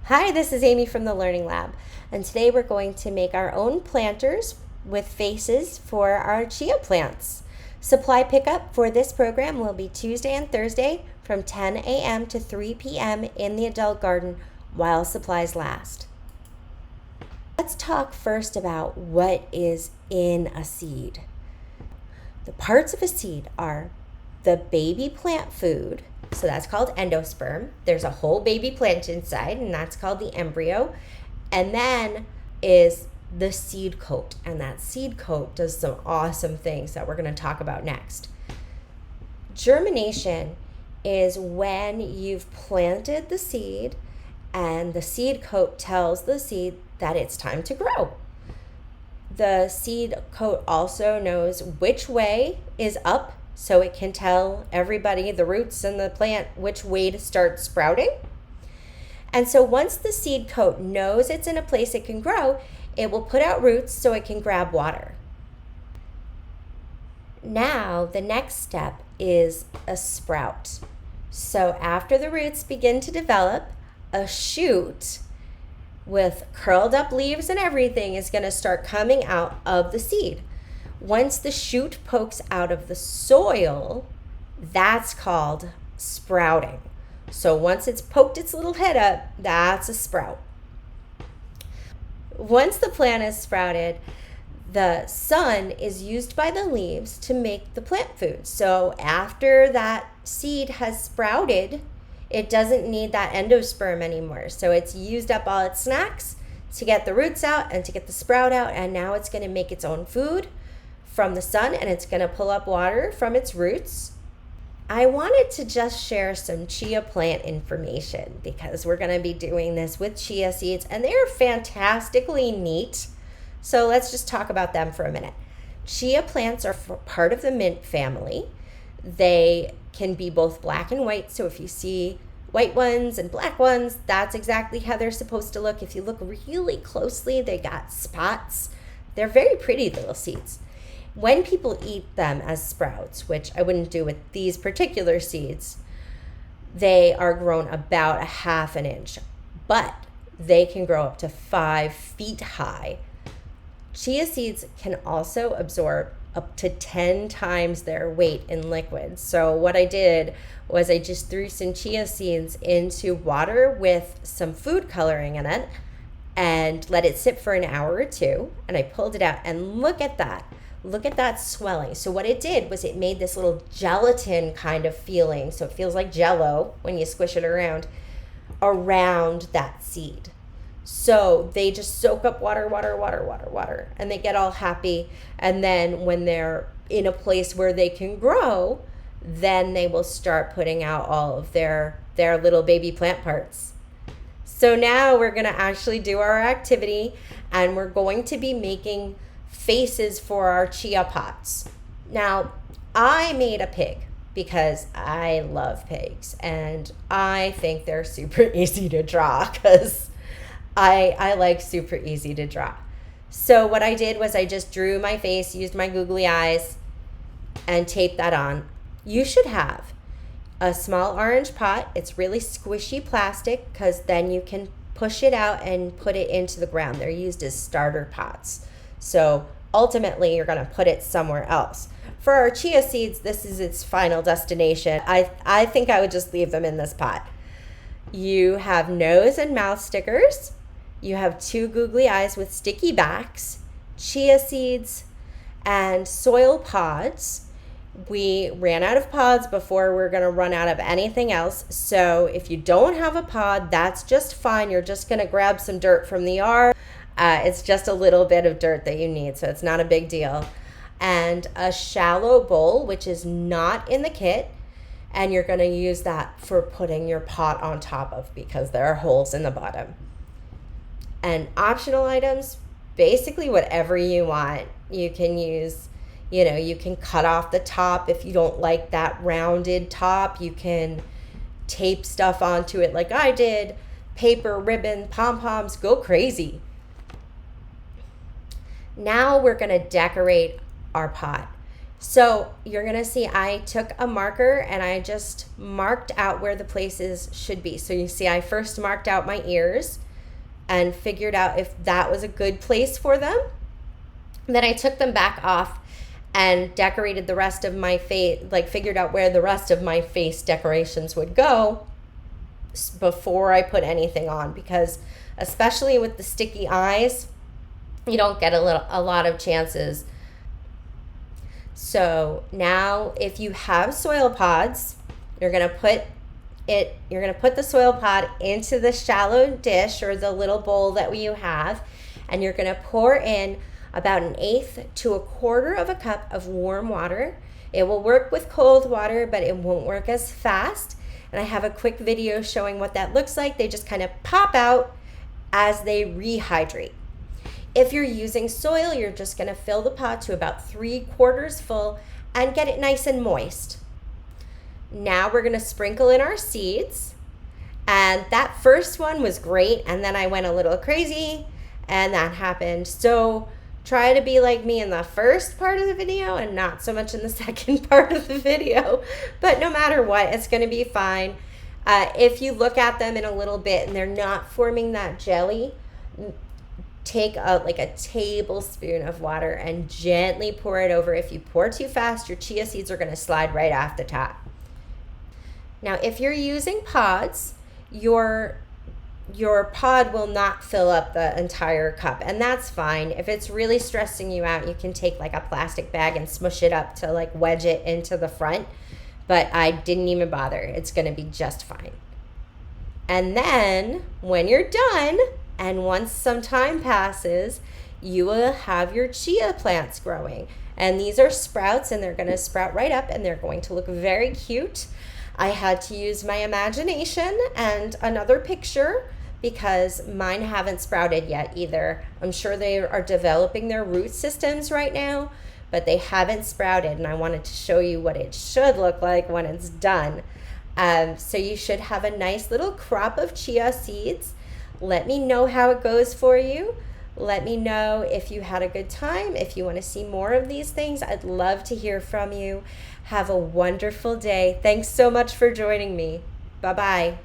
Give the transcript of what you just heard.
Hi, this is Amy from the Learning Lab, and today we're going to make our own planters with faces for our chia plants. Supply pickup for this program will be Tuesday and Thursday from 10 a.m. to 3 p.m. in the adult garden while supplies last. Let's talk first about what is in a seed. The parts of a seed are the baby plant food, so that's called endosperm. There's a whole baby plant inside, and that's called the embryo. And then is the seed coat, and that seed coat does some awesome things that we're going to talk about next. Germination is when you've planted the seed, and the seed coat tells the seed that it's time to grow. The seed coat also knows which way is up, so it can tell everybody, the roots and the plant, which way to start sprouting. And so once the seed coat knows it's in a place it can grow, it will put out roots so it can grab water. Now, the next step is a sprout. So after the roots begin to develop, a shoot with curled up leaves and everything is going to start coming out of the seed. Once the shoot pokes out of the soil, that's called sprouting. So once it's poked its little head up, that's a sprout. Once the plant is sprouted, the sun is used by the leaves to make the plant food. So after that seed has sprouted, it doesn't need that endosperm anymore. So it's used up all its snacks to get the roots out and to get the sprout out, and now it's going to make its own food from the sun, and it's going to pull up water from its roots. I wanted to just share some chia plant information because we're going to be doing this with chia seeds, and they're fantastically neat. So let's just talk about them for a minute. Chia plants are part of the mint family. They can be both black and white, so if you see white ones and black ones, that's exactly how they're supposed to look. If you look really closely, they got spots. They're very pretty little seeds. When people eat them as sprouts, which I wouldn't do with these particular seeds, they are grown about a half an inch, but they can grow up to 5 feet high. Chia seeds can also absorb up to 10 times their weight in liquids. So what I did was I just threw some chia seeds into water with some food coloring in it and let it sit for an hour or two. And I pulled it out, and look at that. Look at that swelling. So what it did was it made this little gelatin kind of feeling. So it feels like Jell-O when you squish it around that seed. So they just soak up water, and they get all happy. And then when they're in a place where they can grow, then they will start putting out all of their little baby plant parts. So now we're going to actually do our activity, and we're going to be making faces for our chia pots. Now, I made a pig because I love pigs, and I think they're super easy to draw because I like super easy to draw. So what I did was I just drew my face, used my googly eyes, and taped that on. You should have a small orange pot. It's really squishy plastic because then you can push it out and put it into the ground. They're used as starter pots. So ultimately, you're going to put it somewhere else. For our chia seeds, this is its final destination. I think I would just leave them in this pot. You have nose and mouth stickers. You have 2 googly eyes with sticky backs, chia seeds, and soil pods. We ran out of pods before we're going to run out of anything else. So if you don't have a pod, that's just fine. You're just going to grab some dirt from the yard. It's just a little bit of dirt that you need, so it's not a big deal. And a shallow bowl, which is not in the kit, and you're going to use that for putting your pot on top of because there are holes in the bottom. And optional items, basically whatever you want. You can use, you can cut off the top if you don't like that rounded top. You can tape stuff onto it like I did. Paper, ribbon, pom-poms, go crazy. Now we're going to decorate our pot. So you're gonna see I took a marker and I just marked out where the places should be. So you see I first marked out my ears and figured out if that was a good place for them. Then I took them back off and decorated the rest of my face, like figured out where the rest of my face decorations would go before I put anything on, because especially with the sticky eyes, you don't get a lot of chances. So now if you have soil pods, you're going to put the soil pod into the shallow dish or the little bowl that you have, and you're going to pour in about 1/8 to 1/4 of a cup of warm water. It will work with cold water, but it won't work as fast. And I have a quick video showing what that looks like. They just kind of pop out as they rehydrate. If you're using soil, you're just going to fill the pot to about 3/4 full and get it nice and moist. Now we're going to sprinkle in our seeds. And that first one was great, and then I went a little crazy and that happened. So try to be like me in the first part of the video and not so much in the second part of the video. But no matter what, it's going to be fine. If you look at them in a little bit and they're not forming that jelly, take a tablespoon of water and gently pour it over. If you pour too fast, your chia seeds are going to slide right off the top. Now, if you're using pods, your pod will not fill up the entire cup, and that's fine. If it's really stressing you out, you can take like a plastic bag and smush it up to like wedge it into the front, but I didn't even bother. It's going to be just fine. And then when you're done, and once some time passes, you will have your chia plants growing. And these are sprouts, and they're going to sprout right up, and they're going to look very cute. I had to use my imagination and another picture because mine haven't sprouted yet either. I'm sure they are developing their root systems right now, but they haven't sprouted, and I wanted to show you what it should look like when it's done. So you should have a nice little crop of chia seeds. Let me know how it goes for you. Let me know if you had a good time. If you want to see more of these things, I'd love to hear from you. Have a wonderful day. Thanks so much for joining me. Bye-bye.